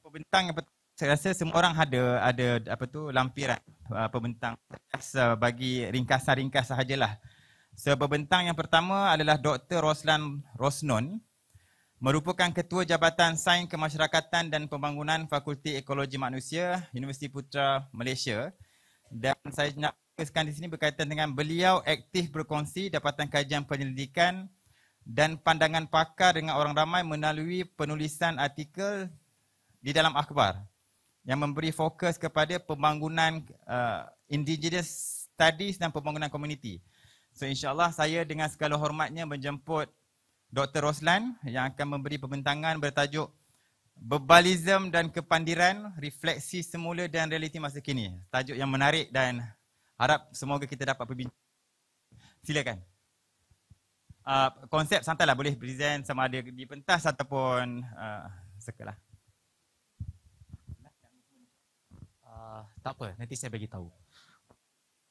pembentang yang saya rasa semua orang ada apa tu lampiran pembentang bagi ringkasan-ringkas sahajalah. So, pembentang yang pertama adalah Dr. Roslan Rosnon, merupakan Ketua Jabatan Sains Kemasyarakatan dan Pembangunan Fakulti Ekologi Manusia, Universiti Putra Malaysia. Dan saya nak fokuskan di sini berkaitan dengan beliau aktif berkongsi dapatan kajian penyelidikan dan pandangan pakar dengan orang ramai melalui penulisan artikel di dalam akhbar yang memberi fokus kepada pembangunan indigenous studies dan pembangunan komuniti. So insyaAllah saya dengan segala hormatnya menjemput Dr. Roslan yang akan memberi pembentangan bertajuk Berbalism dan Kepandiran, Refleksi Semula dan Realiti Masa Kini. Tajuk yang menarik dan harap semoga kita dapat berbincang. Silakan. Konsep santai lah, boleh present sama ada di pentas ataupun sekelah. Tak apa, nanti saya bagi tahu.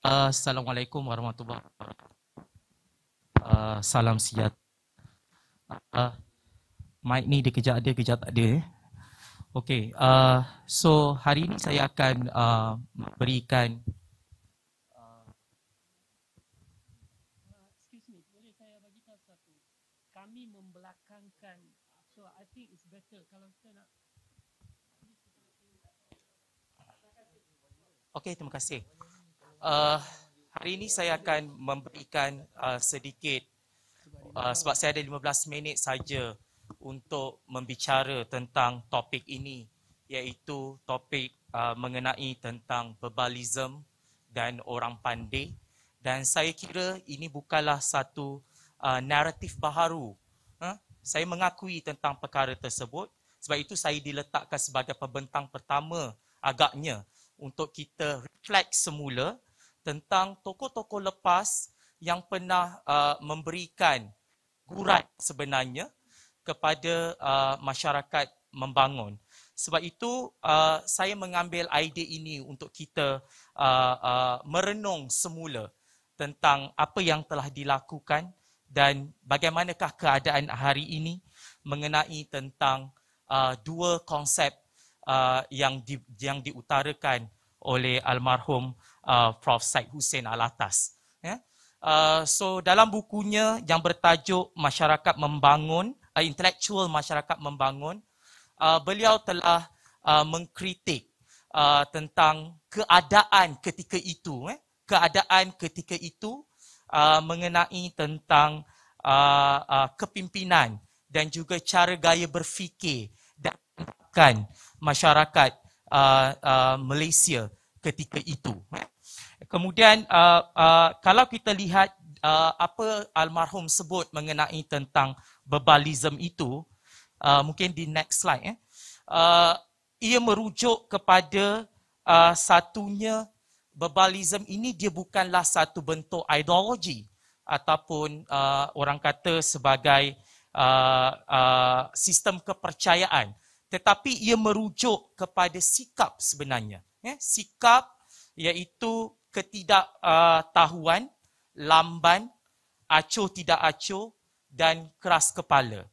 Assalamualaikum warahmatullahi wabarakatuh. Salam sejahtera. Mic ni dia kejap ada, kejap tak ada. Okey, so hari ini saya akan memberikan excuse me, boleh saya bagi tahu satu. Kami membelakangkan, so I think it's better kalau kita nak. Okey, terima kasih. Hari ini saya akan memberikan sedikit sebab saya ada 15 minit saja untuk membicara tentang topik ini, iaitu topik mengenai tentang berbalism dan orang pandai. Dan saya kira ini bukanlah satu naratif baharu. Saya mengakui tentang perkara tersebut, sebab itu saya diletakkan sebagai pembentang pertama agaknya untuk kita reflect semula tentang tokoh-tokoh lepas yang pernah memberikan gurat sebenarnya kepada masyarakat membangun. Sebab itu saya mengambil idea ini untuk kita merenung semula tentang apa yang telah dilakukan dan bagaimanakah keadaan hari ini mengenai tentang dua konsep yang diutarakan oleh almarhum Prof. Syed Hussein Alatas. So dalam bukunya yang bertajuk Masyarakat Membangun, Intellectual Masyarakat Membangun, beliau telah mengkritik tentang keadaan ketika itu, mengenai tentang kepimpinan dan juga cara gaya berfikir dan masyarakat Malaysia ketika itu. Kemudian kalau kita lihat apa almarhum sebut mengenai tentang berbalism itu, mungkin di next slide, ia merujuk kepada satunya berbalism ini dia bukanlah satu bentuk ideologi ataupun orang kata sebagai sistem kepercayaan, tetapi ia merujuk kepada sikap sebenarnya. Sikap iaitu ketidaktahuan, lamban, acuh tidak acuh dan keras kepala.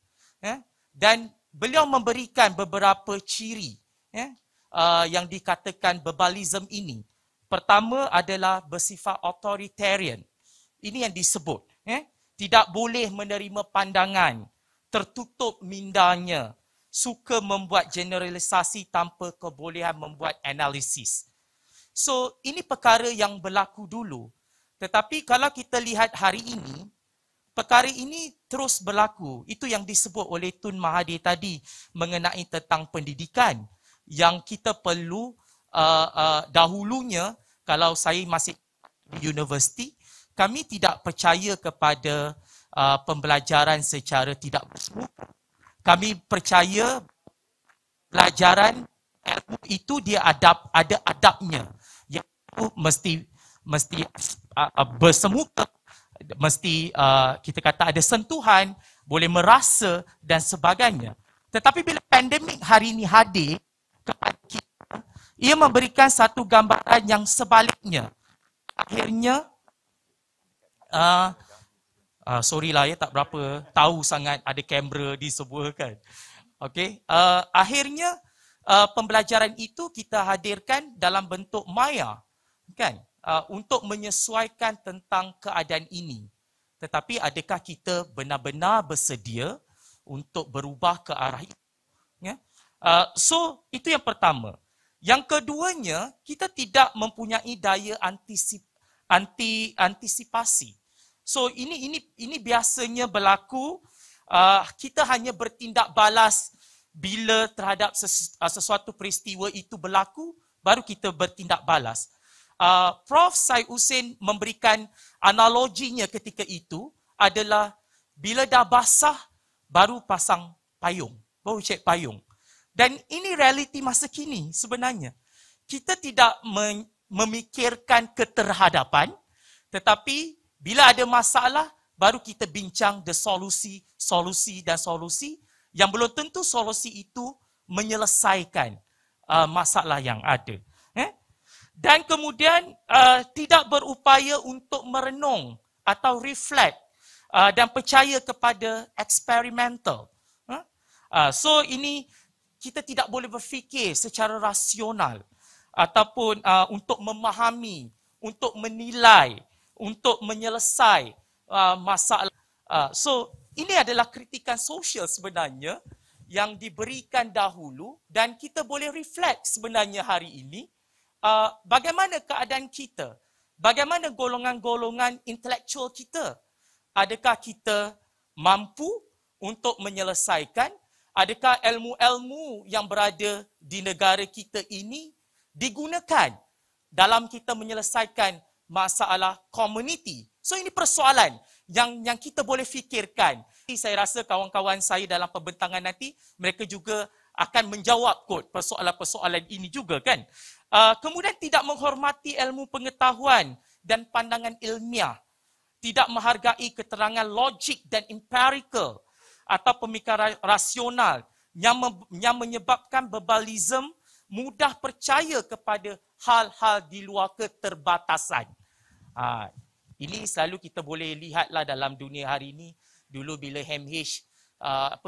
Dan beliau memberikan beberapa ciri yang dikatakan berbalism ini. Pertama adalah bersifat authoritarian. Ini yang disebut. Tidak boleh menerima pandangan, tertutup mindanya, suka membuat generalisasi tanpa kebolehan membuat analisis. So, ini perkara yang berlaku dulu. Tetapi kalau kita lihat hari ini, perkara ini terus berlaku. Itu yang disebut oleh Tun Mahathir tadi mengenai tentang pendidikan. Yang kita perlu dahulunya, kalau saya masih di universiti, kami tidak percaya kepada pembelajaran secara tidak bersemu. Kami percaya pelajaran ilmu itu dia ada adabnya. Iaitu mesti bersemu, mesti kita kata ada sentuhan, boleh merasa dan sebagainya. Tetapi bila pandemik hari ini hadir kepada kita, ia memberikan satu gambaran yang sebaliknya. Akhirnya, sorry lah ya, tak berapa tahu sangat ada kamera di sebuah kan. Okey, akhirnya pembelajaran itu kita hadirkan dalam bentuk maya, kan? Untuk menyesuaikan tentang keadaan ini. Tetapi adakah kita benar-benar bersedia untuk berubah ke arah itu? Ya? So, itu yang pertama. Yang keduanya, kita tidak mempunyai daya antisipasi. So, ini biasanya berlaku, kita hanya bertindak balas bila terhadap sesuatu peristiwa itu berlaku, baru kita bertindak balas. Prof. Syed Hussein memberikan analoginya ketika itu adalah bila dah basah, baru pasang payung, baru cek payung. Dan ini realiti masa kini sebenarnya. Kita tidak memikirkan keterhadapan, tetapi bila ada masalah, baru kita bincang solusi yang belum tentu solusi itu menyelesaikan masalah yang ada. Dan kemudian tidak berupaya untuk merenung atau reflect dan percaya kepada eksperimental. So ini kita tidak boleh berfikir secara rasional ataupun untuk memahami, untuk menilai, untuk menyelesai masalah. So ini adalah kritikan sosial sebenarnya yang diberikan dahulu dan kita boleh reflect sebenarnya hari ini. Bagaimana keadaan kita? Bagaimana golongan-golongan intelektual kita? Adakah kita mampu untuk menyelesaikan? Adakah ilmu-ilmu yang berada di negara kita ini digunakan dalam kita menyelesaikan masalah komuniti? So ini persoalan yang kita boleh fikirkan. Saya rasa kawan-kawan saya dalam pembentangan nanti, mereka juga akan menjawab kot persoalan-persoalan ini juga kan. Kemudian tidak menghormati ilmu pengetahuan dan pandangan ilmiah. Tidak menghargai keterangan logik dan empirical atau pemikiran rasional yang menyebabkan verbalism mudah percaya kepada hal-hal di luar keterbatasan. Ini selalu kita boleh lihatlah dalam dunia hari ini. Dulu bila HMH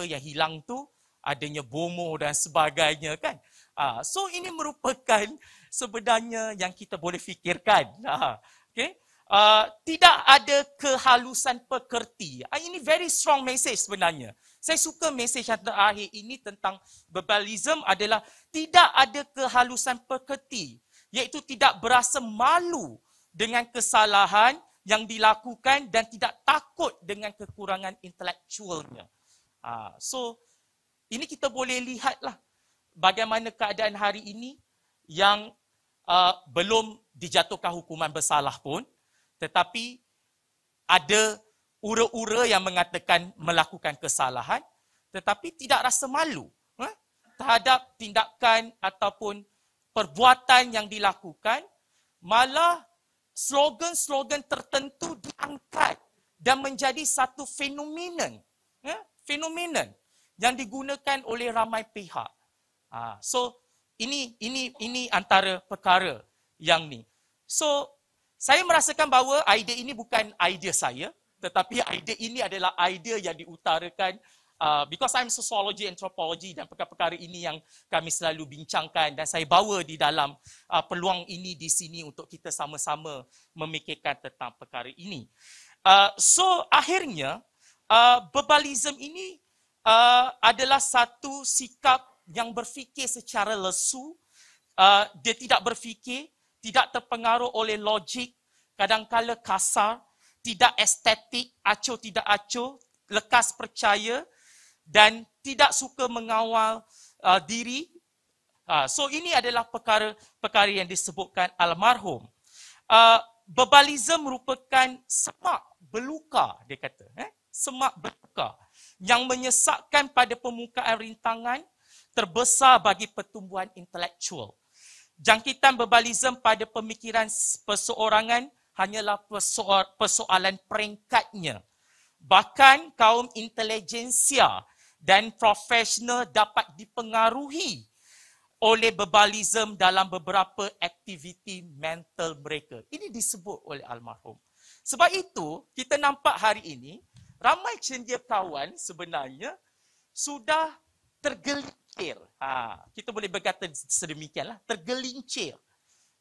yang hilang tu, adanya bomo dan sebagainya kan. So ini merupakan sebenarnya yang kita boleh fikirkan. Okay? Tidak ada kehalusan pekerti. Ini very strong message sebenarnya. Saya suka message yang terakhir ini tentang verbalism adalah tidak ada kehalusan pekerti. Iaitu tidak berasa malu dengan kesalahan yang dilakukan dan tidak takut dengan kekurangan intelektualnya. So ini kita boleh lihatlah bagaimana keadaan hari ini yang belum dijatuhkan hukuman bersalah pun, tetapi ada ura-ura yang mengatakan melakukan kesalahan, tetapi tidak rasa malu terhadap tindakan ataupun perbuatan yang dilakukan, malah slogan-slogan tertentu diangkat dan menjadi satu fenomenon yang digunakan oleh ramai pihak. So ini antara perkara yang ni. So saya merasakan bahawa idea ini bukan idea saya, tetapi idea ini adalah idea yang diutarakan because I'm sociology, anthropology dan perkara-perkara ini yang kami selalu bincangkan dan saya bawa di dalam peluang ini di sini untuk kita sama-sama memikirkan tentang perkara ini. So akhirnya verbalism ini adalah satu sikap yang berfikir secara lesu. Dia tidak berfikir, tidak terpengaruh oleh logik, kadang-kala kasar, tidak estetik, acuh tidak acuh, lekas percaya dan tidak suka mengawal diri. So ini adalah perkara yang disebutkan almarhum. Verbalism merupakan semak belukar, dia kata. Semak belukar yang menyesatkan pada permukaan rintangan terbesar bagi pertumbuhan intelektual. Jangkitan verbalism pada pemikiran perseorangan hanyalah persoalan peringkatnya. Bahkan kaum intelijensia dan profesional dapat dipengaruhi oleh verbalism dalam beberapa aktiviti mental mereka. Ini disebut oleh almarhum. Sebab itu, kita nampak hari ini, ramai cendekiawan sebenarnya sudah tergelitik tergelincir. Kita boleh berkata sedemikianlah, tergelincir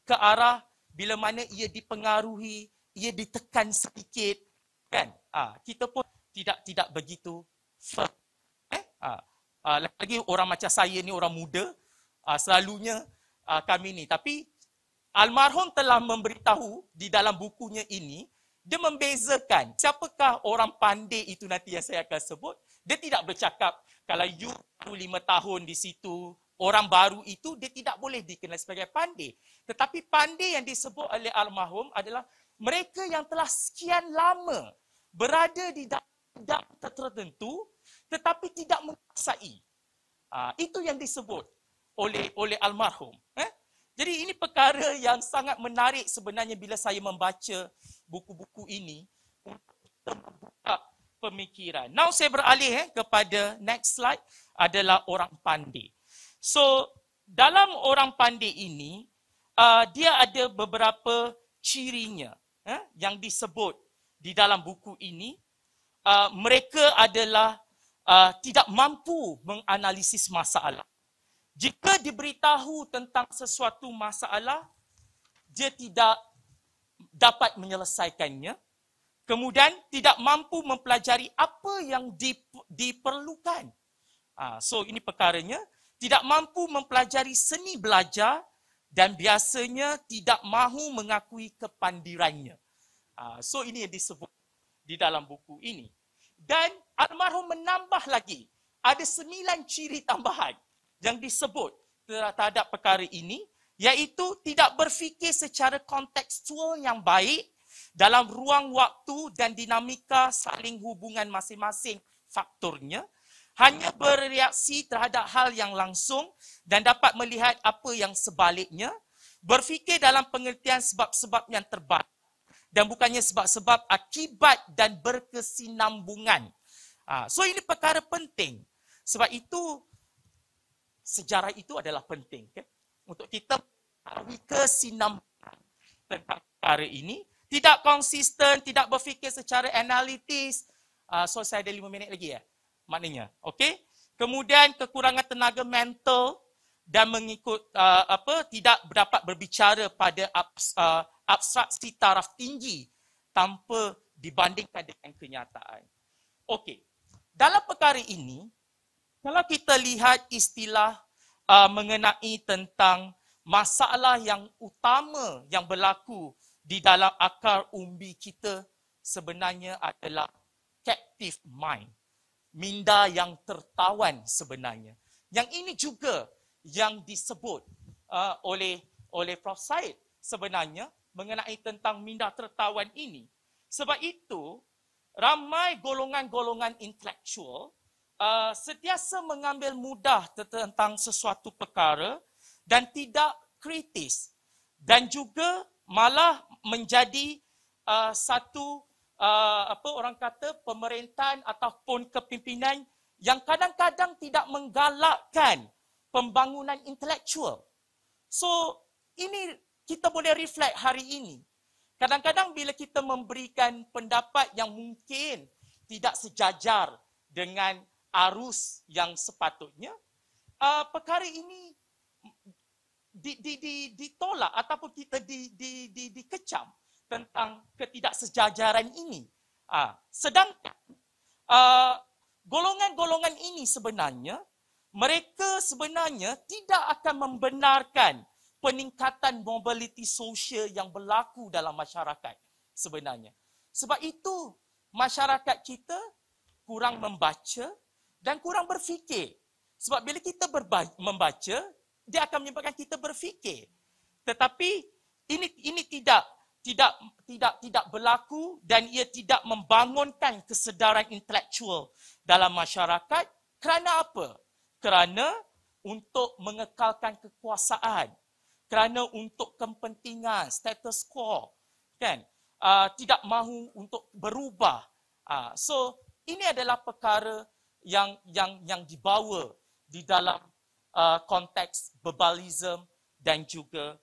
ke arah bila mana ia dipengaruhi, ia ditekan sedikit, kan? Kita pun tidak begitu firm. Lagi orang macam saya ni orang muda, selalunya kami ni. Tapi almarhum telah memberitahu di dalam bukunya ini, dia membezakan siapakah orang pandai itu nanti yang saya akan sebut. Dia tidak bercakap kalau you 5 tahun di situ, orang baru itu dia tidak boleh dikenal sebagai pandai. Tetapi pandai yang disebut oleh almarhum adalah mereka yang telah sekian lama berada di dalam bidang tertentu tetapi tidak menguasai. Itu yang disebut oleh almarhum. Jadi ini perkara yang sangat menarik sebenarnya bila saya membaca buku-buku ini untuk membuka pemikiran. Now saya beralih kepada next slide adalah orang pandai. So dalam orang pandai ini dia ada beberapa cirinya yang disebut di dalam buku ini. Mereka adalah tidak mampu menganalisis masalah. Jika diberitahu tentang sesuatu masalah, dia tidak dapat menyelesaikannya. Kemudian tidak mampu mempelajari apa yang diperlukan. So ini perkaranya, tidak mampu mempelajari seni belajar dan biasanya tidak mahu mengakui kepandirannya. So ini yang disebut di dalam buku ini. Dan almarhum menambah lagi, ada 9 ciri tambahan yang disebut terhadap perkara ini, iaitu tidak berfikir secara kontekstual yang baik dalam ruang waktu dan dinamika saling hubungan masing-masing faktornya, hanya bereaksi terhadap hal yang langsung dan dapat melihat apa yang sebaliknya, berfikir dalam pengertian sebab-sebab yang terbalik dan bukannya sebab-sebab akibat dan berkesinambungan. So ini perkara penting. Sebab itu sejarah itu adalah penting untuk kita mengetahui kesinambungan tentang perkara ini. Tidak konsisten, tidak berfikir secara analitis. So saya ada 5 minit lagi maknanya. Okey. Kemudian kekurangan tenaga mental dan mengikut tidak dapat berbicara pada abstraksi taraf tinggi tanpa dibandingkan dengan kenyataan. Okey. Dalam perkara ini, kalau kita lihat istilah mengenai tentang masalah yang utama yang berlaku di dalam akar umbi kita sebenarnya adalah captive mind. Minda yang tertawan sebenarnya. Yang ini juga yang disebut oleh Prof. Said sebenarnya mengenai tentang minda tertawan ini. Sebab itu, ramai golongan-golongan intelektual sentiasa mengambil mudah tentang sesuatu perkara dan tidak kritis. Dan juga malah menjadi satu orang kata pemerintahan ataupun kepimpinan yang kadang-kadang tidak menggalakkan pembangunan intelektual. So, ini kita boleh reflect hari ini. Kadang-kadang bila kita memberikan pendapat yang mungkin tidak sejajar dengan arus yang sepatutnya, perkara ini ditolak ataupun kita dikecam tentang ketidaksejajaran ini. Sedangkan golongan-golongan ini sebenarnya, mereka sebenarnya tidak akan membenarkan peningkatan mobiliti sosial yang berlaku dalam masyarakat sebenarnya. Sebab itu masyarakat kita kurang membaca dan kurang berfikir. Sebab bila kita membaca, dia akan menyebabkan kita berfikir. Tetapi ini tidak berlaku dan ia tidak membangunkan kesedaran intelektual dalam masyarakat. Kerana apa? Kerana untuk mengekalkan kekuasaan. Kerana untuk kepentingan status quo, kan? Tidak mahu untuk berubah. So ini adalah perkara yang dibawa di dalam konteks verbalism dan juga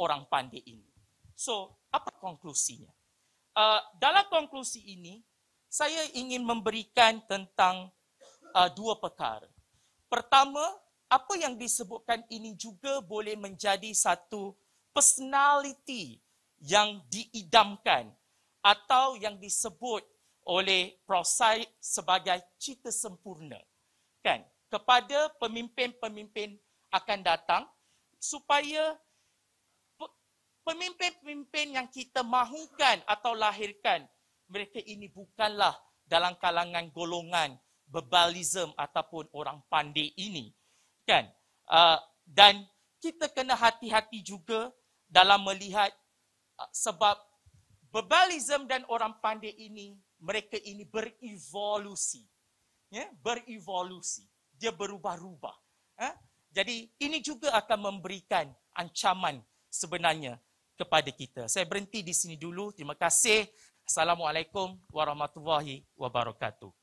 orang pandai ini. So apa konklusinya? Dalam konklusi ini, saya ingin memberikan tentang 2 perkara. Pertama, apa yang disebutkan ini juga boleh menjadi satu personality yang diidamkan atau yang disebut oleh Prof. Said sebagai cita sempurna, kan, kepada pemimpin-pemimpin akan datang, supaya pemimpin-pemimpin yang kita mahukan atau lahirkan, mereka ini bukanlah dalam kalangan golongan berbalism ataupun orang pandai ini, kan. Dan kita kena hati-hati juga dalam melihat, sebab berbalism dan orang pandai ini, mereka ini berevolusi, ya, berevolusi, dia berubah-ubah. Jadi ini juga akan memberikan ancaman sebenarnya kepada kita. Saya berhenti di sini dulu. Terima kasih. Assalamualaikum warahmatullahi wabarakatuh.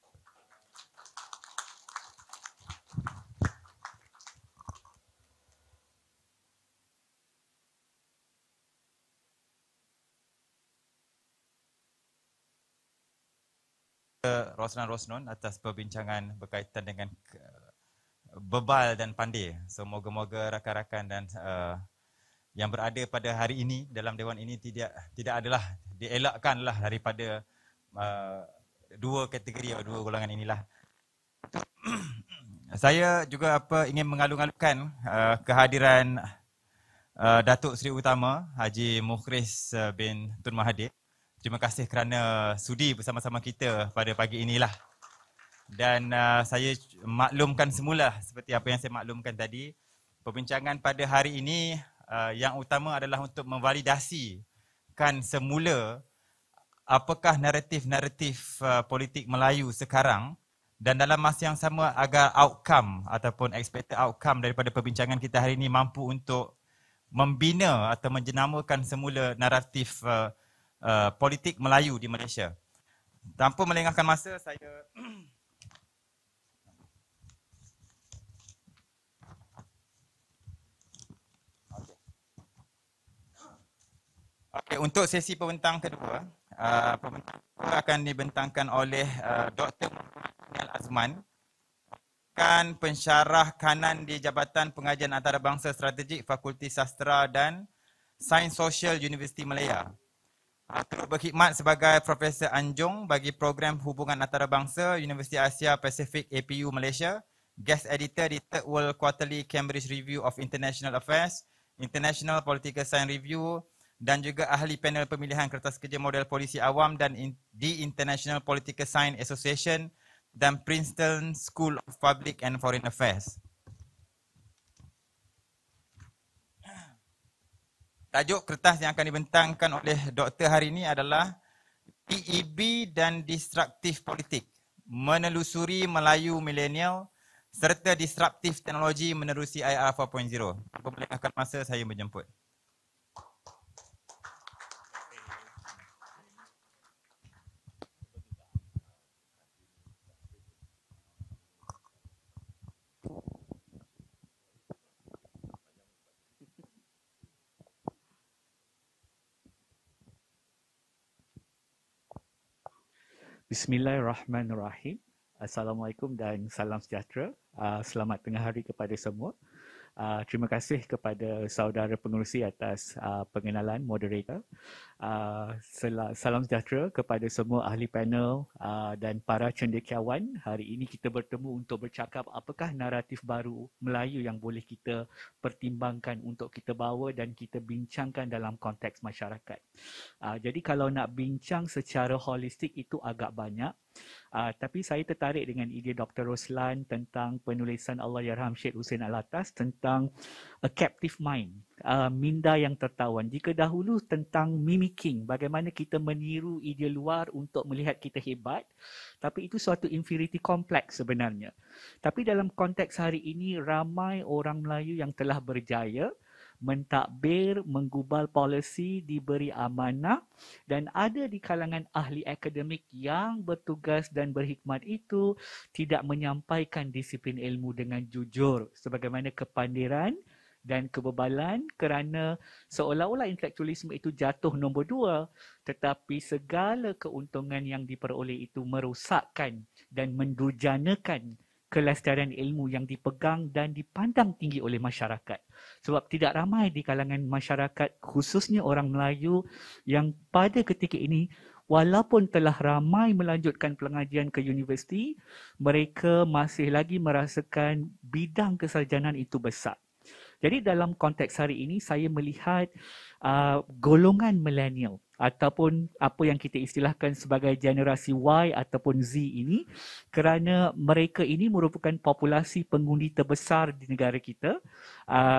Roslan Rosnon atas perbincangan berkaitan dengan bebal dan pandai. So moga-moga rakan-rakan dan yang berada pada hari ini dalam dewan ini tidak adalah dielakkanlah daripada dua kategori atau dua golongan inilah. Saya juga ingin mengalung-alungkan kehadiran Datuk Seri Utama Haji Mukhris bin Tun Mahathir. Terima kasih kerana sudi bersama-sama kita pada pagi inilah. Dan saya maklumkan semula seperti apa yang saya maklumkan tadi, perbincangan pada hari ini yang utama adalah untuk memvalidasikan semula apakah naratif-naratif politik Melayu sekarang, dan dalam masa yang sama agar outcome ataupun expected outcome daripada perbincangan kita hari ini mampu untuk membina atau menjenamakan semula naratif politik Melayu di Malaysia. Tanpa melengahkan masa, saya untuk sesi pembentang kedua, pembentang akan dibentangkan oleh Dr. Muhammad Azman, kan pensyarah kanan di Jabatan Pengajian Antarabangsa Strategik Fakulti Sastra dan Sains Sosial Universiti Malaya. Turut berkhidmat sebagai Profesor Anjung bagi Program Hubungan Antarabangsa Universiti Asia Pasifik APU Malaysia, Guest Editor di Third World Quarterly Cambridge Review of International Affairs, International Political Science Review, dan juga ahli panel pemilihan kertas kerja model polisi awam dan di International Political Science Association dan Princeton School of Public and Foreign Affairs. Tajuk kertas yang akan dibentangkan oleh doktor hari ini adalah PEB dan Disruptif Politik, menelusuri Melayu Milenial serta disruptif teknologi menerusi IR 4.0. Tanpa melengahkan masa, saya menjemput. Bismillahirrahmanirrahim. Assalamualaikum dan salam sejahtera. Selamat tengah hari kepada semua. Terima kasih kepada saudara pengerusi atas pengenalan moderator. Salam sejahtera kepada semua ahli panel dan para cendekiawan. Hari ini kita bertemu untuk bercakap apakah naratif baru Melayu yang boleh kita pertimbangkan untuk kita bawa dan kita bincangkan dalam konteks masyarakat. Jadi kalau nak bincang secara holistik itu agak banyak. Tapi saya tertarik dengan ide Dr. Roslan tentang penulisan Allahyarham Syed Hussein Alatas tentang a captive mind, minda yang tertawan. Jika dahulu tentang mimicking, bagaimana kita meniru ide luar untuk melihat kita hebat, tapi itu suatu inferiority complex sebenarnya. Tapi dalam konteks hari ini, ramai orang Melayu yang telah berjaya mentadbir, menggubal polisi, diberi amanah, dan ada di kalangan ahli akademik yang bertugas dan berhikmat itu tidak menyampaikan disiplin ilmu dengan jujur sebagaimana kepandiran dan kebebalan, kerana seolah-olah intelektualisme itu jatuh nombor 2, tetapi segala keuntungan yang diperoleh itu merosakkan dan mendurjanakan kelestarian ilmu yang dipegang dan dipandang tinggi oleh masyarakat. Sebab tidak ramai di kalangan masyarakat, khususnya orang Melayu, yang pada ketika ini walaupun telah ramai melanjutkan pengajian ke universiti, mereka masih lagi merasakan bidang kesarjanaan itu besar. Jadi dalam konteks hari ini, saya melihat golongan milenial ataupun apa yang kita istilahkan sebagai generasi Y ataupun Z ini, kerana mereka ini merupakan populasi pengundi terbesar di negara kita,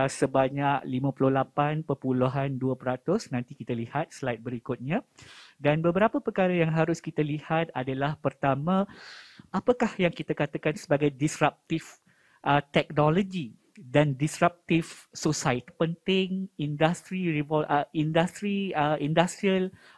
sebanyak 58.2%. Nanti kita lihat slide berikutnya. Dan beberapa perkara yang harus kita lihat adalah, pertama, apakah yang kita katakan sebagai disruptive teknologi dan disruptive society. Penting industrial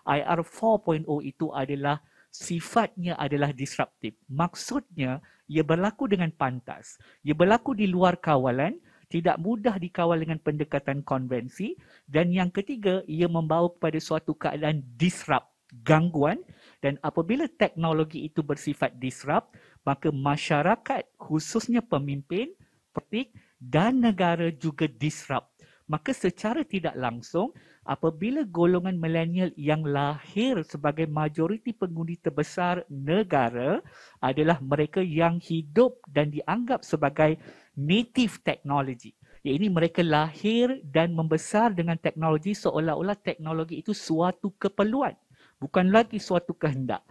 IR 4.0 itu adalah sifatnya adalah disruptif. Maksudnya ia berlaku dengan pantas. Ia berlaku di luar kawalan, tidak mudah dikawal dengan pendekatan konvensi, dan yang ketiga, ia membawa kepada suatu keadaan disrupt, gangguan, dan apabila teknologi itu bersifat disrupt, maka masyarakat, khususnya pemimpin, politik dan negara juga disrupt. Maka secara tidak langsung, apabila golongan milenial yang lahir sebagai majoriti pengundi terbesar negara adalah mereka yang hidup dan dianggap sebagai native technology. Iaitu mereka lahir dan membesar dengan teknologi seolah-olah teknologi itu suatu keperluan, bukan lagi suatu kehendak.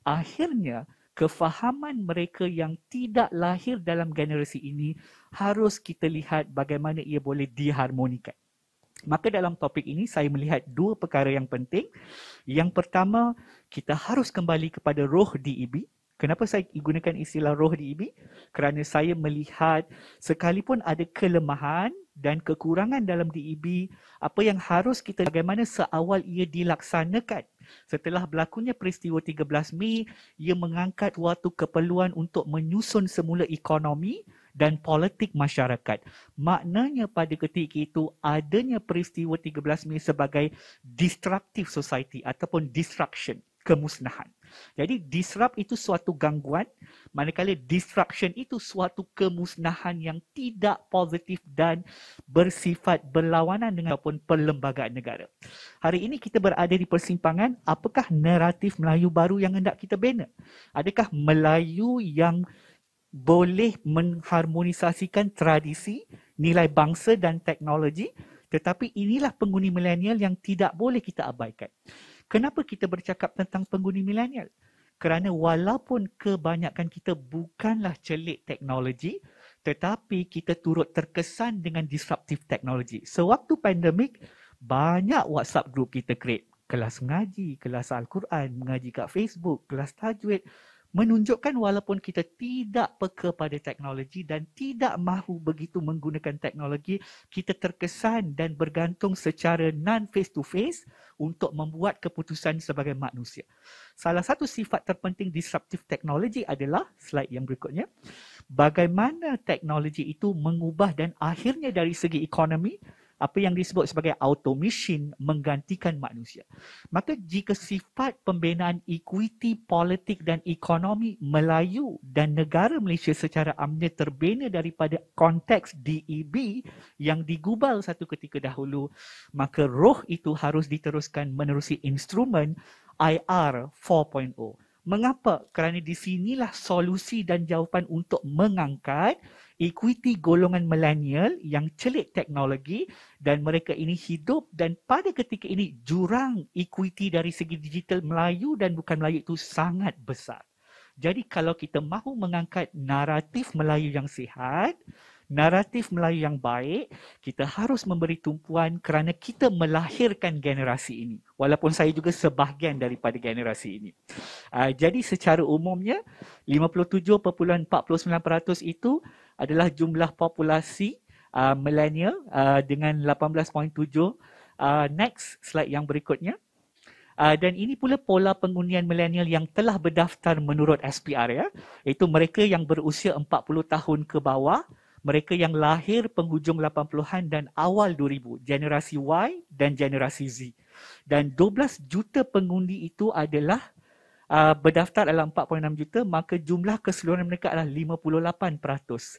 Akhirnya, kefahaman mereka yang tidak lahir dalam generasi ini harus kita lihat bagaimana ia boleh diharmonikan. Maka dalam topik ini saya melihat dua perkara yang penting. Yang pertama, kita harus kembali kepada roh DEB. Kenapa saya gunakan istilah roh DEB? Kerana saya melihat sekalipun ada kelemahan dan kekurangan dalam DEB, apa yang harus kita, bagaimana seawal ia dilaksanakan. Setelah berlakunya peristiwa 13 Mei, ia mengangkat suatu keperluan untuk menyusun semula ekonomi dan politik masyarakat. Maknanya pada ketika itu adanya peristiwa 13 Mei sebagai destructive society ataupun destruction, kemusnahan. Jadi disrupt itu suatu gangguan, manakala destruction itu suatu kemusnahan yang tidak positif dan bersifat berlawanan dengan apapun perlembagaan negara. Hari ini kita berada di persimpangan, apakah naratif Melayu baru yang hendak kita bina? Adakah Melayu yang boleh mengharmonisasikan tradisi, nilai bangsa dan teknologi? Tetapi inilah penghuni milenial yang tidak boleh kita abaikan. Kenapa kita bercakap tentang penghuni milenial? Kerana walaupun kebanyakan kita bukanlah celik teknologi, tetapi kita turut terkesan dengan disruptive teknologi. Sewaktu pandemik, banyak WhatsApp group kita create. Kelas mengaji, kelas Al-Quran, mengaji kat Facebook, kelas tajwid. Menunjukkan walaupun kita tidak peka pada teknologi dan tidak mahu begitu menggunakan teknologi, kita terkesan dan bergantung secara non-face-to-face untuk membuat keputusan sebagai manusia. Salah satu sifat terpenting disruptive teknologi adalah, slide yang berikutnya, bagaimana teknologi itu mengubah dan akhirnya dari segi ekonomi, apa yang disebut sebagai automation menggantikan manusia. Maka jika sifat pembinaan equity, politik dan ekonomi Melayu dan negara Malaysia secara amnya terbina daripada konteks DEB yang digubal satu ketika dahulu, maka roh itu harus diteruskan menerusi instrumen IR 4.0. Mengapa? Kerana di sinilah solusi dan jawapan untuk mengangkat equity golongan milenial yang celik teknologi dan mereka ini hidup, dan pada ketika ini jurang equity dari segi digital Melayu dan bukan Melayu itu sangat besar. Jadi kalau kita mahu mengangkat naratif Melayu yang sihat, naratif Melayu yang baik, kita harus memberi tumpuan kerana kita melahirkan generasi ini. Walaupun saya juga sebahagian daripada generasi ini. Jadi secara umumnya 57.49% itu adalah jumlah populasi milenial dengan 18.7. Next slide yang berikutnya. Dan ini pula pola pengundian milenial yang telah berdaftar menurut SPR, ya. Iaitu mereka yang berusia 40 tahun ke bawah, mereka yang lahir penghujung 80-an dan awal 2000, generasi Y dan generasi Z. Dan 12 juta pengundi itu adalah berdaftar adalah 4.6 juta, maka jumlah keseluruhan mereka adalah 58%.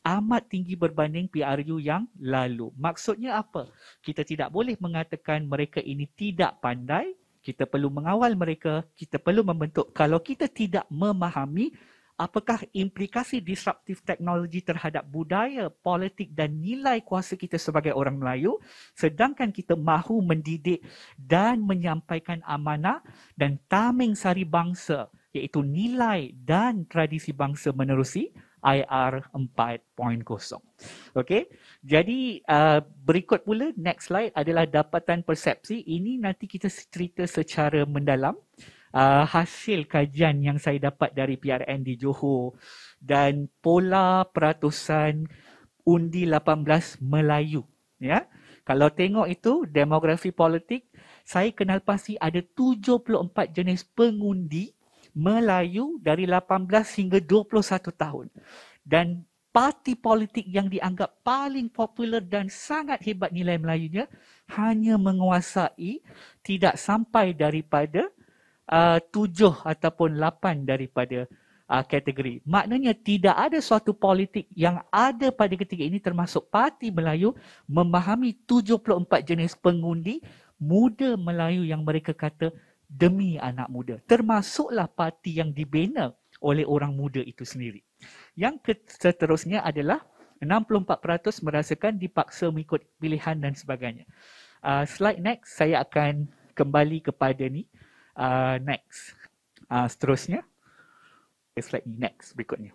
Amat tinggi berbanding PRU yang lalu. Maksudnya apa? Kita tidak boleh mengatakan mereka ini tidak pandai. Kita perlu mengawal mereka. Kita perlu membentuk. Kalau kita tidak memahami apakah implikasi disruptif teknologi terhadap budaya, politik dan nilai kuasa kita sebagai orang Melayu, sedangkan kita mahu mendidik dan menyampaikan amanah dan tameng sari bangsa, iaitu nilai dan tradisi bangsa menerusi IR 4.0. Okey, jadi berikut pula next slide adalah dapatan persepsi. Ini nanti kita cerita secara mendalam hasil kajian yang saya dapat dari PRN di Johor dan pola peratusan undi 18 Melayu. Ya, kalau tengok itu demografi politik, saya kenal pasti ada 74 jenis pengundi Melayu dari 18 hingga 21 tahun. Dan parti politik yang dianggap paling popular dan sangat hebat nilai Melayunya hanya menguasai tidak sampai daripada 7 ataupun 8 daripada kategori. Maknanya tidak ada suatu politik yang ada pada ketika ini termasuk Parti Melayu memahami 74 jenis pengundi muda Melayu yang mereka kata demi anak muda. Termasuklah parti yang dibina oleh orang muda itu sendiri. Yang seterusnya adalah 64% merasakan dipaksa mengikut pilihan dan sebagainya. Slide next, saya akan kembali kepada ni. Next. Seterusnya. Slide ni, next, berikutnya.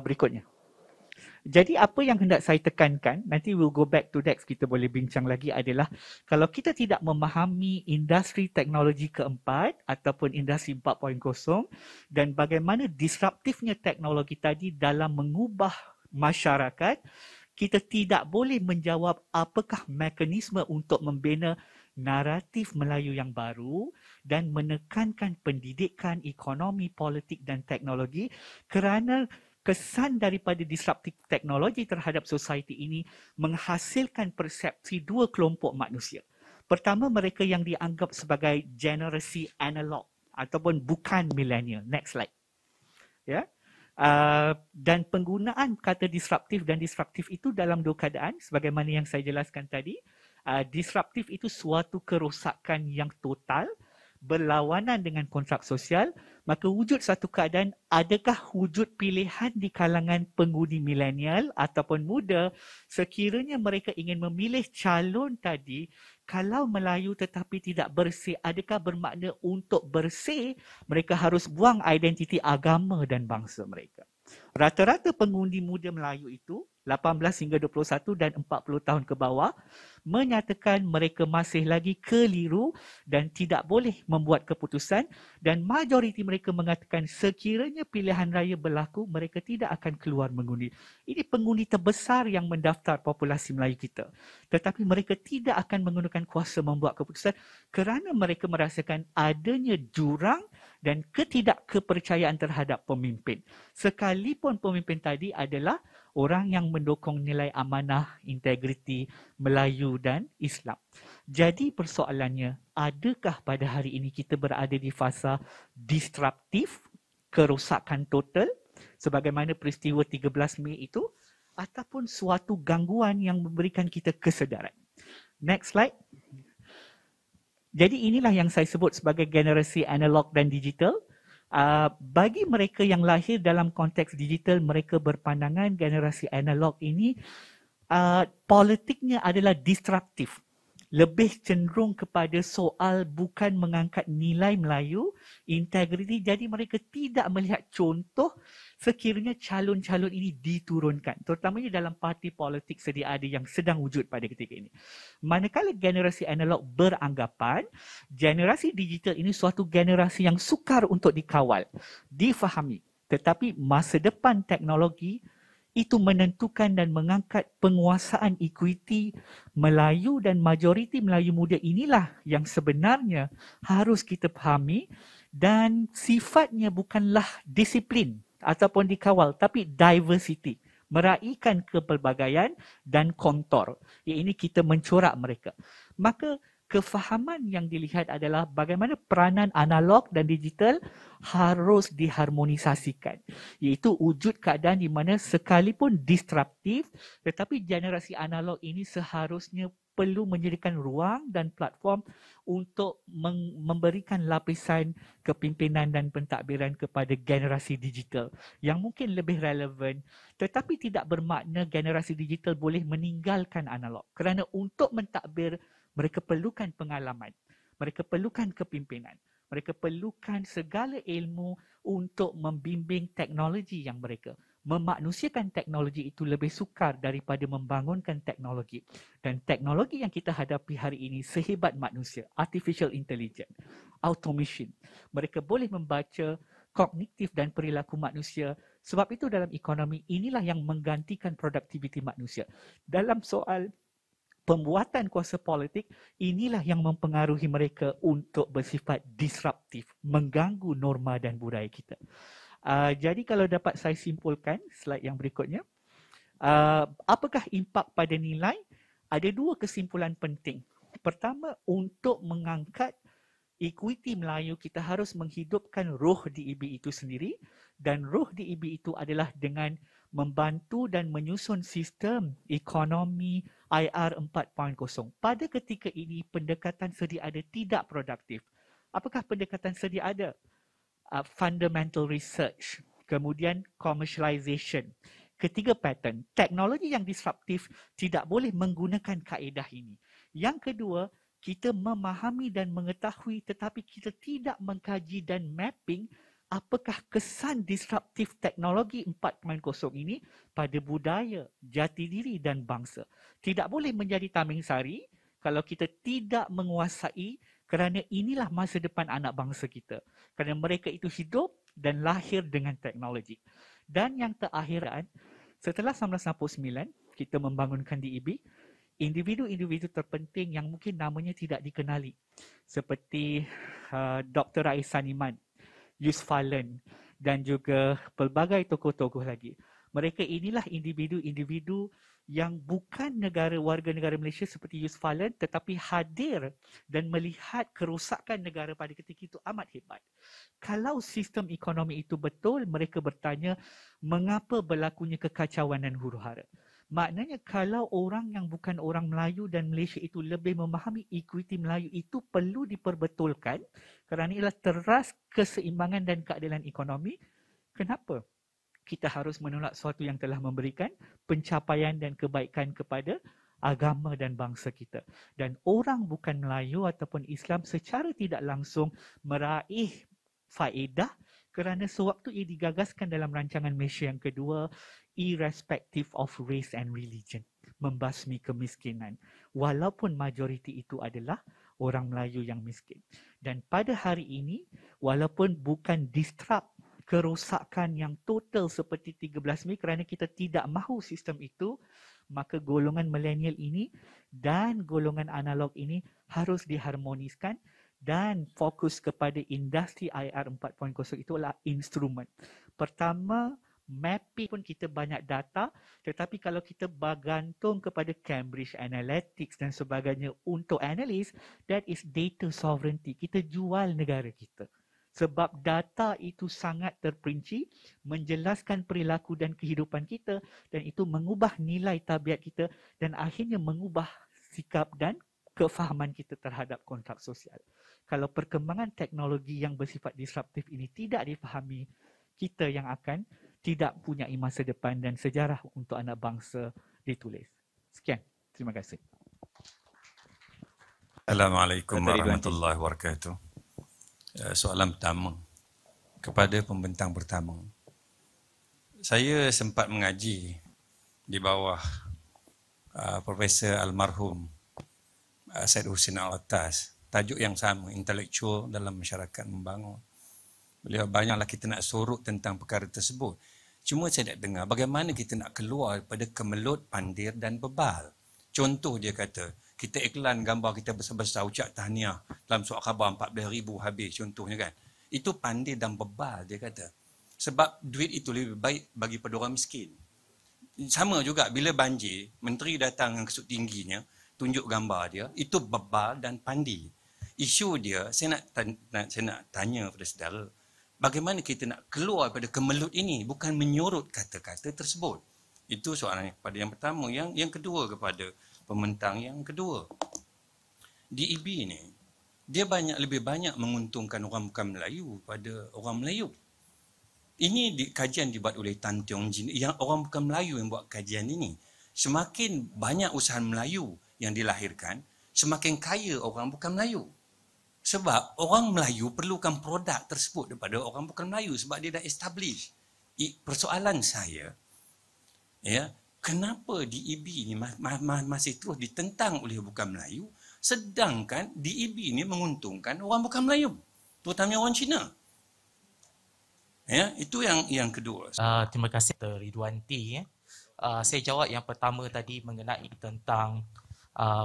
Berikutnya. Jadi apa yang hendak saya tekankan, nanti we'll go back to next, kita boleh bincang lagi adalah kalau kita tidak memahami industri teknologi keempat ataupun industri 4.0 dan bagaimana disruptifnya teknologi tadi dalam mengubah masyarakat, kita tidak boleh menjawab apakah mekanisme untuk membina naratif Melayu yang baru dan menekankan pendidikan, ekonomi, politik dan teknologi kerana kesan daripada disruptif teknologi terhadap society ini menghasilkan persepsi dua kelompok manusia. Pertama, mereka yang dianggap sebagai generasi analog ataupun bukan millennial. Next slide. Ya. Dan penggunaan kata disruptif dan disruptif itu dalam dua keadaan sebagaimana yang saya jelaskan tadi. Disruptif itu suatu kerosakan yang total berlawanan dengan kontrak sosial, maka wujud satu keadaan adakah wujud pilihan di kalangan pengundi milenial ataupun muda sekiranya mereka ingin memilih calon tadi kalau Melayu tetapi tidak bersih, adakah bermakna untuk bersih mereka harus buang identiti agama dan bangsa mereka. Rata-rata pengundi muda Melayu itu 18 hingga 21 dan 40 tahun ke bawah menyatakan mereka masih lagi keliru dan tidak boleh membuat keputusan dan majoriti mereka mengatakan sekiranya pilihan raya berlaku mereka tidak akan keluar mengundi. Ini pengundi terbesar yang mendaftar populasi Melayu kita. Tetapi mereka tidak akan menggunakan kuasa membuat keputusan kerana mereka merasakan adanya jurang dan ketidakkepercayaan terhadap pemimpin. Sekalipun pemimpin tadi adalah orang yang mendukung nilai amanah, integriti, Melayu dan Islam. Jadi persoalannya, adakah pada hari ini kita berada di fasa disruptif, kerosakan total, sebagaimana peristiwa 13 Mei itu, ataupun suatu gangguan yang memberikan kita kesedaran. Next slide. Jadi inilah yang saya sebut sebagai generasi analog dan digital. Bagi mereka yang lahir dalam konteks digital, mereka berpandangan generasi analog ini politiknya adalah disruptif. Lebih cenderung kepada soal bukan mengangkat nilai Melayu, integriti. Jadi mereka tidak melihat contoh sekiranya calon-calon ini diturunkan. Terutamanya dalam parti politik sedia ada yang sedang wujud pada ketika ini. Manakala generasi analog beranggapan, generasi digital ini suatu generasi yang sukar untuk dikawal, difahami. Tetapi masa depan teknologi itu menentukan dan mengangkat penguasaan equity Melayu dan majoriti Melayu muda inilah yang sebenarnya harus kita fahami dan sifatnya bukanlah disiplin ataupun dikawal tapi diversity, meraihkan kepelbagaian dan kontor. Ini kita mencorak mereka. Maka kefahaman yang dilihat adalah bagaimana peranan analog dan digital harus diharmonisasikan. Iaitu wujud keadaan di mana sekalipun disruptif, tetapi generasi analog ini seharusnya perlu menyediakan ruang dan platform untuk memberikan lapisan kepimpinan dan pentadbiran kepada generasi digital yang mungkin lebih relevan, tetapi tidak bermakna generasi digital boleh meninggalkan analog. Kerana untuk mentadbir, mereka perlukan pengalaman, mereka perlukan kepimpinan, mereka perlukan segala ilmu untuk membimbing teknologi yang mereka. Memanusiakan teknologi itu lebih sukar daripada membangunkan teknologi. Dan teknologi yang kita hadapi hari ini sehebat manusia, artificial intelligence, automation. Mereka boleh membaca kognitif dan perilaku manusia. Sebab itu dalam ekonomi inilah yang menggantikan produktiviti manusia. Dalam soal pembuatan kuasa politik, inilah yang mempengaruhi mereka untuk bersifat disruptif, mengganggu norma dan budaya kita. Jadi kalau dapat saya simpulkan slide yang berikutnya, apakah impak pada nilai? Ada dua kesimpulan penting. Pertama, untuk mengangkat equity Melayu, kita harus menghidupkan roh DEB itu sendiri, dan roh DEB itu adalah dengan membantu dan menyusun sistem ekonomi IR 4.0. Pada ketika ini, pendekatan sedia ada tidak produktif. Apakah pendekatan sedia ada? Fundamental research, kemudian commercialization. Ketiga pattern, teknologi yang disruptif tidak boleh menggunakan kaedah ini. Yang kedua, kita memahami dan mengetahui tetapi kita tidak mengkaji dan mapping apakah kesan disruptif teknologi 4.0 ini pada budaya, jati diri dan bangsa. Tidak boleh menjadi tameng sari kalau kita tidak menguasai, kerana inilah masa depan anak bangsa kita. Kerana mereka itu hidup dan lahir dengan teknologi. Dan yang terakhir, setelah 1969, kita membangunkan DEB, individu-individu terpenting yang mungkin namanya tidak dikenali. Seperti Dr. Rais Saniman, Yus Falen dan juga pelbagai tokoh-tokoh lagi. Mereka inilah individu-individu yang bukan warga negara Malaysia seperti Yus Falen, tetapi hadir dan melihat kerosakan negara pada ketika itu amat hebat. Kalau sistem ekonomi itu betul, mereka bertanya mengapa berlakunya kekacauan dan huru-hara. Maknanya kalau orang yang bukan orang Melayu dan Malaysia itu lebih memahami equity Melayu itu perlu diperbetulkan kerana ialah teras keseimbangan dan keadilan ekonomi. Kenapa kita harus menolak sesuatu yang telah memberikan pencapaian dan kebaikan kepada agama dan bangsa kita? Dan orang bukan Melayu ataupun Islam secara tidak langsung meraih faedah kerana sewaktu ia digagaskan dalam rancangan Malaysia yang kedua, irrespective of race and religion, membasmi kemiskinan, walaupun majoriti itu adalah orang Melayu yang miskin. Dan pada hari ini, walaupun bukan disrupt kerosakan yang total seperti 13 Mei kerana kita tidak mahu sistem itu, maka golongan milenial ini dan golongan analog ini harus diharmoniskan dan fokus kepada industri IR 4.0 itulah instrumen. Pertama, mapping pun kita banyak data, tetapi kalau kita bergantung kepada Cambridge Analytics dan sebagainya untuk analis, that is data sovereignty. Kita jual negara kita. Sebab data itu sangat terperinci, menjelaskan perilaku dan kehidupan kita dan itu mengubah nilai tabiat kita dan akhirnya mengubah sikap dan kefahaman kita terhadap kontrak sosial. Kalau perkembangan teknologi yang bersifat disruptif ini tidak difahami, kita yang akan tidak punya masa depan dan sejarah untuk anak bangsa ditulis. Sekian. Terima kasih. Assalamualaikum warahmatullahi wabarakatuh. Soalan pertama kepada pembentang pertama. Saya sempat mengaji di bawah Profesor Almarhum Syed Hussein Alatas. Tajuk yang sama, intelektual dalam masyarakat membangun. Beliau banyaklah kita nak sorok tentang perkara tersebut. Cuma saya nak dengar bagaimana kita nak keluar daripada kemelut, pandir dan bebal. Contoh dia kata, kita iklan gambar kita besar-besar ucap tahniah dalam surat khabar 14,000 habis contohnya kan. Itu pandir dan bebal dia kata. Sebab duit itu lebih baik bagi pada orang miskin. Sama juga bila banjir, menteri datang dengan kesut tingginya, tunjuk gambar dia, itu bebal dan pandi. Isu dia, saya nak tanya kepada saudara, bagaimana kita nak keluar daripada kemelut ini, bukan menyorot kata-kata tersebut. Itu soalan kepada yang pertama. Yang kedua kepada pembentang yang kedua. DEB ni, dia lebih banyak menguntungkan orang bukan Melayu pada orang Melayu. Ini kajian dibuat oleh Tan Tiong Jin, yang orang bukan Melayu yang buat kajian ini. Semakin banyak usaha Melayu yang dilahirkan, semakin kaya orang bukan Melayu. Sebab orang Melayu perlukan produk tersebut daripada orang bukan Melayu sebab dia dah establish. Persoalan saya, ya, kenapa DEB ni masih terus ditentang oleh bukan Melayu, sedangkan DEB ni menguntungkan orang bukan Melayu, terutamanya orang Cina. Ya, itu yang kedua. Terima kasih Dr. Ridwanti. Saya jawab yang pertama tadi mengenai tentang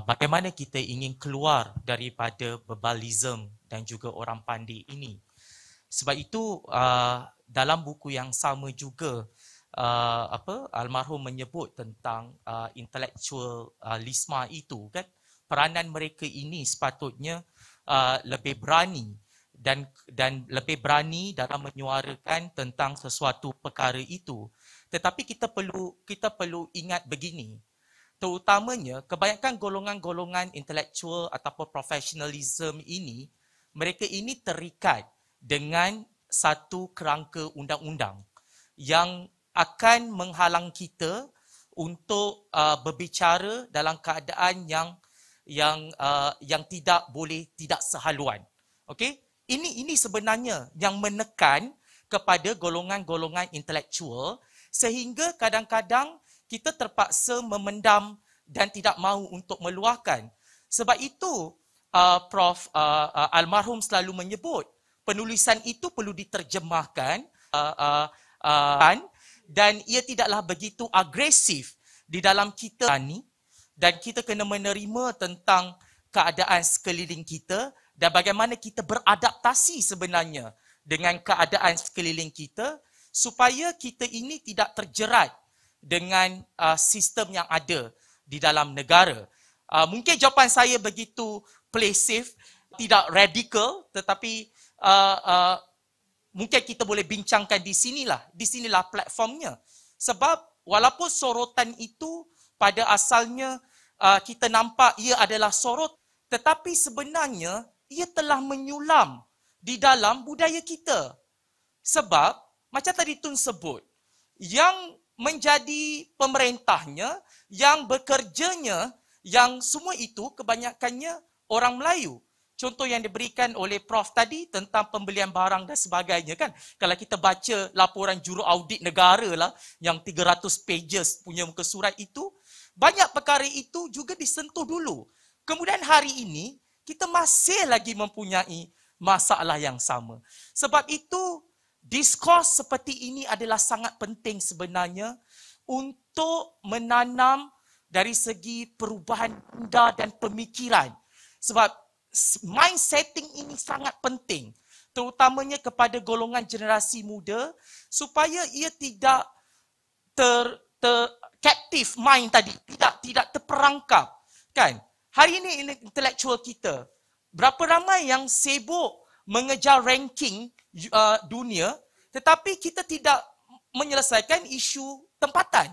bagaimana kita ingin keluar daripada bebalism dan juga orang pandai ini. Sebab itu dalam buku yang sama juga almarhum menyebut tentang intellectualisme itu, kan, peranan mereka ini sepatutnya lebih berani dan lebih berani dalam menyuarakan tentang sesuatu perkara itu. Tetapi kita perlu ingat begini, terutamanya kebanyakan golongan-golongan intelektual ataupun profesionalism ini, mereka ini terikat dengan satu kerangka undang-undang yang akan menghalang kita untuk berbicara dalam keadaan yang tidak boleh tidak sehaluan. Okey? Ini sebenarnya yang menekan kepada golongan-golongan intelektual sehingga kadang-kadang kita terpaksa memendam dan tidak mahu untuk meluahkan. Sebab itu Prof almarhum selalu menyebut penulisan itu perlu diterjemahkan dan ia tidaklah begitu agresif di dalam kita ni, dan kita kena menerima tentang keadaan sekeliling kita dan bagaimana kita beradaptasi sebenarnya dengan keadaan sekeliling kita supaya kita ini tidak terjerat dengan sistem yang ada di dalam negara. Mungkin jawapan saya begitu play safe, tidak radikal, tetapi mungkin kita boleh bincangkan di sinilah platformnya. Sebab walaupun sorotan itu pada asalnya kita nampak ia adalah sorot, tetapi sebenarnya ia telah menyulam di dalam budaya kita. Sebab macam tadi Tun sebut, yang menjadi pemerintahnya, yang bekerjanya, yang semua itu kebanyakannya orang Melayu. Contoh yang diberikan oleh Prof tadi tentang pembelian barang dan sebagainya, kan. Kalau kita baca laporan juru audit negara lah yang 300 pages punya muka surat itu, banyak perkara itu juga disentuh dulu. Kemudian hari ini kita masih lagi mempunyai masalah yang sama. Sebab itu diskurs seperti ini adalah sangat penting sebenarnya untuk menanam dari segi perubahan minda dan pemikiran. Sebab mind setting ini sangat penting, terutamanya kepada golongan generasi muda supaya ia tidak captive mind tadi, tidak terperangkap, kan? Hari ini intelektual kita, berapa ramai yang sibuk mengejar ranking dunia, tetapi kita tidak menyelesaikan isu tempatan.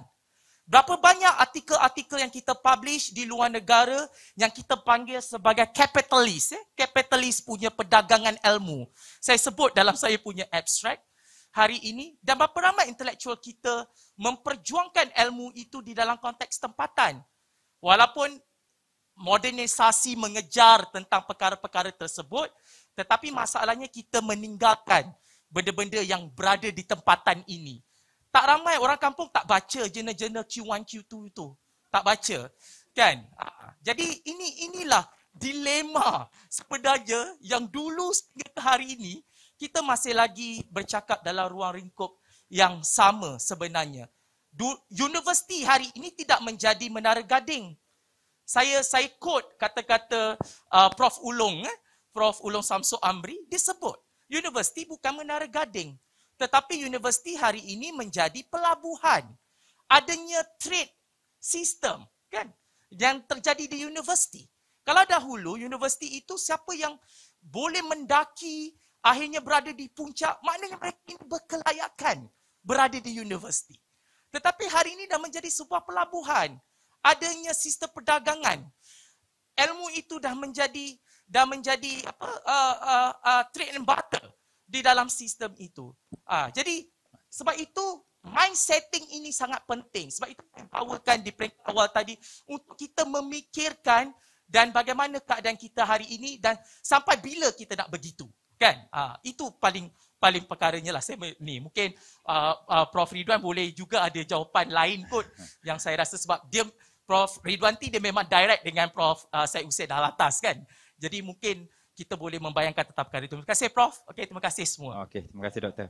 Berapa banyak artikel-artikel yang kita publish di luar negara yang kita panggil sebagai capitalist, capitalist punya perdagangan ilmu. Saya sebut dalam saya punya abstract hari ini, dan berapa ramai intelektual kita memperjuangkan ilmu itu di dalam konteks tempatan. Walaupun modernisasi mengejar tentang perkara-perkara tersebut, tetapi masalahnya kita meninggalkan benda-benda yang berada di tempatan ini. Tak ramai orang kampung tak baca jurnal-jurnal Q1, Q2 itu. Tak baca, kan? Jadi inilah dilema sebenarnya yang dulu sehingga hari ini kita masih lagi bercakap dalam ruang lingkup yang sama sebenarnya. Universiti hari ini tidak menjadi menara gading. Saya quote kata-kata Prof Ulong, Prof Ulong Samsul Amri, dia sebut universiti bukan menara gading, tetapi universiti hari ini menjadi pelabuhan. Adanya trade system, kan, yang terjadi di universiti. Kalau dahulu universiti itu siapa yang boleh mendaki akhirnya berada di puncak, maknanya mereka ini berkelayakan berada di universiti. Tetapi hari ini dah menjadi sebuah pelabuhan. Adanya sistem perdagangan. Ilmu itu dah menjadi trade and barter di dalam sistem itu. Jadi sebab itu mind setting ini sangat penting. Sebab itu empowerkan di peringkat awal tadi untuk kita memikirkan dan bagaimana keadaan kita hari ini dan sampai bila kita nak begitu. Kan? Itu paling perkaranya lah. Saya ni mungkin Prof Ridwan boleh juga ada jawapan lain kot yang saya rasa sebab dia Prof Ridwan dia memang direct dengan Prof Syed Hussein Alatas kan. Jadi mungkin kita boleh membayangkan tentang perkara itu. Terima kasih Prof. Okey, terima kasih semua. Okey, terima kasih Doktor.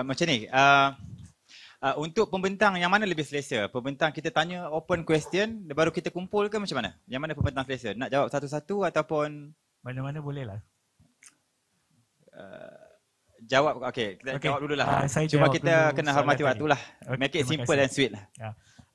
Macam ni, untuk pembentang yang mana lebih selesa? Pembentang kita tanya open question, baru kita kumpul ke macam mana? Yang mana pembentang selesa? Nak jawab satu-satu ataupun? Mana-mana boleh lah. Jawab, okey. Kita jawab dululah. Cuma kita kena hormati waktu lah. Make it simple and sweet lah.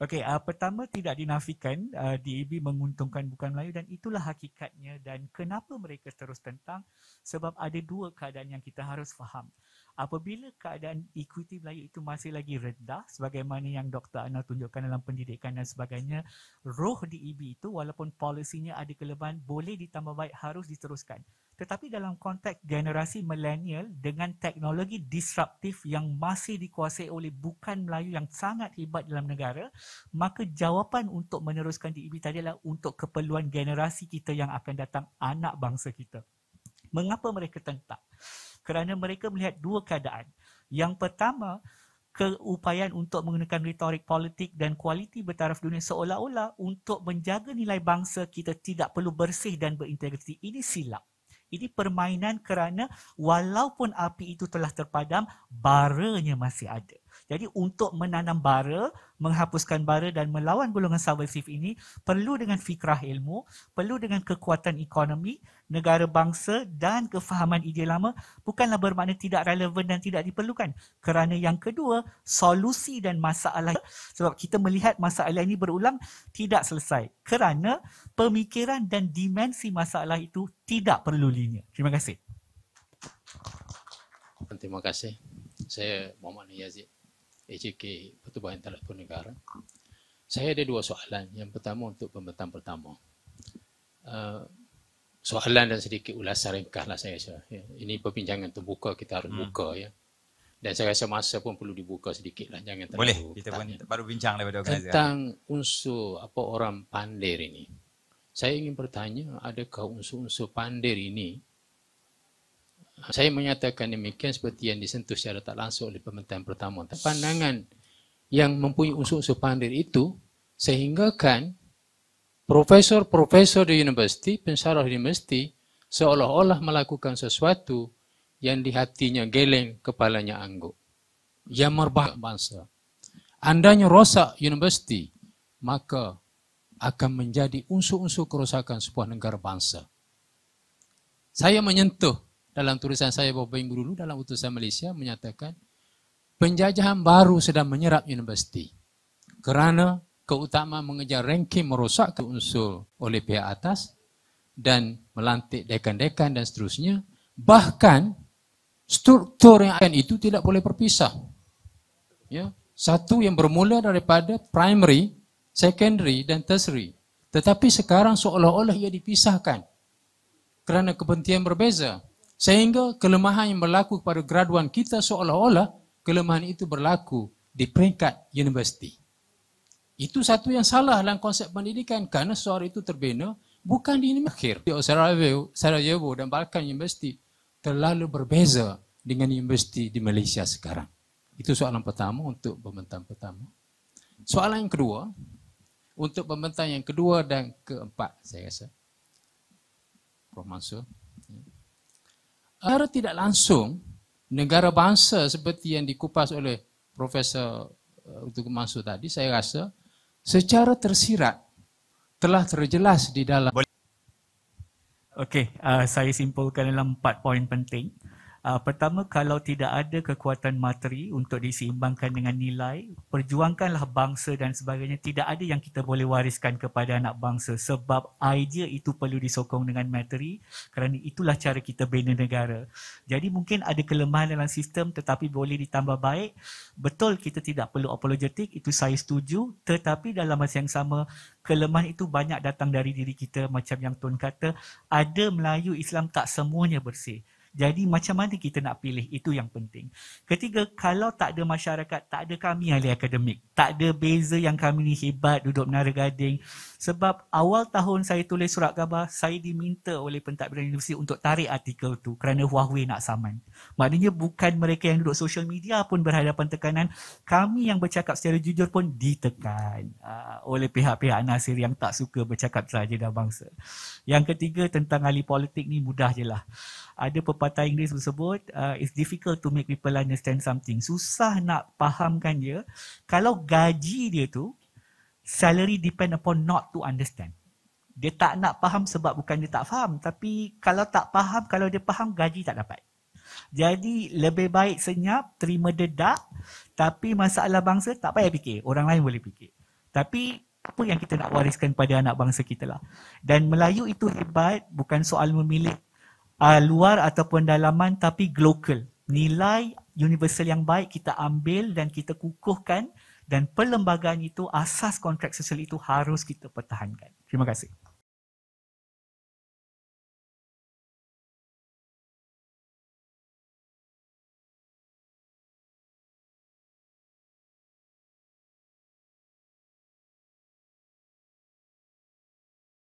Okey, pertama tidak dinafikan DAB menguntungkan bukan Melayu dan itulah hakikatnya dan kenapa mereka terus tentang sebab ada dua keadaan yang kita harus faham. Apabila keadaan ekuiti Melayu itu masih lagi rendah sebagaimana yang Dr. Anwar tunjukkan dalam pendidikan dan sebagainya, roh DAB itu walaupun polisinya ada kelebihan boleh ditambah baik harus diteruskan. Tetapi dalam konteks generasi milenial dengan teknologi disruptif yang masih dikuasai oleh bukan Melayu yang sangat hebat dalam negara, maka jawapan untuk meneruskan DAB tadi adalah untuk keperluan generasi kita yang akan datang, anak bangsa kita. Mengapa mereka tentang? Kerana mereka melihat dua keadaan. Yang pertama, keupayaan untuk menggunakan retorik politik dan kualiti bertaraf dunia seolah-olah untuk menjaga nilai bangsa kita tidak perlu bersih dan berintegriti. Ini silap. Ini permainan kerana walaupun api itu telah terpadam, baranya masih ada. Jadi untuk menanam bara, menghapuskan bara dan melawan golongan subversif ini perlu dengan fikrah ilmu, perlu dengan kekuatan ekonomi, negara bangsa dan kefahaman idea lama bukanlah bermakna tidak relevan dan tidak diperlukan. Kerana yang kedua, solusi dan masalah sebab kita melihat masalah ini berulang tidak selesai. Kerana pemikiran dan dimensi masalah itu tidak perlu linear. Terima kasih. Terima kasih. Saya Muhammad Yazid, AJK Pertubuhan Telefon Negara. Saya ada dua soalan. Yang pertama untuk pembentang pertama. Soalan dan sedikit ulasan ringkas lah saya rasa. Ini perbincangan terbuka, kita harus buka ya. Dan saya rasa masa pun perlu dibuka sedikit lah. Jangan terlalu boleh, kita pun baru bincang daripada organisasi. Tentang unsur orang pandir ini. Saya ingin bertanya, adakah unsur-unsur pandir ini, saya menyatakan demikian seperti yang disentuh secara tak langsung oleh pembentang pertama. Pandangan yang mempunyai unsur-unsur pandir itu sehinggakan profesor-profesor di universiti, pensyarah di universiti seolah-olah melakukan sesuatu yang di hatinya geleng, kepalanya angguk. Yang merbak bangsa. Andainya rosak universiti, maka akan menjadi unsur-unsur kerosakan sebuah negara bangsa. Saya menyentuh dalam tulisan saya beberapa minggu dulu dalam utusan Malaysia menyatakan penjajahan baru sedang menyerap universiti kerana keutamaan mengejar ranking merosakkan unsur oleh pihak atas dan melantik dekan-dekan dan seterusnya. Bahkan struktur yang akan itu tidak boleh berpisah. Ya, satu yang bermula daripada primary, secondary dan tertiary. Tetapi sekarang seolah-olah ia dipisahkan kerana kepentingan berbeza. Sehingga kelemahan yang berlaku pada graduan kita seolah-olah kelemahan itu berlaku di peringkat universiti. Itu satu yang salah dalam konsep pendidikan kerana suara itu terbina bukan di akhir. Sarajevo dan Balkan University terlalu berbeza dengan universiti di Malaysia sekarang. Itu soalan pertama untuk pembentang pertama. Soalan yang kedua, untuk pembentang yang kedua dan keempat saya rasa. Prof. Mansur. Secara tidak langsung, negara bangsa seperti yang dikupas oleh Profesor Dr. Mansur tadi, saya rasa secara tersirat telah terjelas di dalam. Okey, saya simpulkan dalam 4 poin penting. Pertama, kalau tidak ada kekuatan materi untuk diseimbangkan dengan nilai, perjuangkanlah bangsa dan sebagainya. Tidak ada yang kita boleh wariskan kepada anak bangsa sebab idea itu perlu disokong dengan materi kerana itulah cara kita bina negara. Jadi mungkin ada kelemahan dalam sistem tetapi boleh ditambah baik. Betul kita tidak perlu apologetik, itu saya setuju. Tetapi dalam masa yang sama, kelemahan itu banyak datang dari diri kita. Macam yang Tun kata, ada Melayu Islam tak semuanya bersih. Jadi macam mana kita nak pilih, itu yang penting. Ketiga, kalau tak ada masyarakat, tak ada kami ahli akademik. Tak ada beza yang kami ni hebat duduk Menara Gading. Sebab awal tahun saya tulis surat khabar, saya diminta oleh pentadbiran universiti untuk tarik artikel tu kerana Huawei nak saman. Maknanya bukan mereka yang duduk social media pun berhadapan tekanan, kami yang bercakap secara jujur pun ditekan oleh pihak-pihak Nasir yang tak suka bercakap sahaja bangsa. Yang ketiga, tentang ahli politik ni mudah je lah. Ada pepatah Inggeris bersebut, it's difficult to make people understand something. Susah nak fahamkan dia. Kalau gaji dia tu, salary depend upon not to understand. Dia tak nak faham sebab bukan dia tak faham. Tapi kalau tak faham, kalau dia faham, gaji tak dapat. Jadi lebih baik senyap, terima dedak. Tapi masalah bangsa tak payah fikir. Orang lain boleh fikir. Tapi apa yang kita nak wariskan pada anak bangsa kita lah. Dan Melayu itu hebat, bukan soal memilih luar ataupun dalaman, tapi global. Nilai universal yang baik kita ambil dan kita kukuhkan, dan perlembagaan itu, asas kontrak sosial itu harus kita pertahankan. Terima kasih.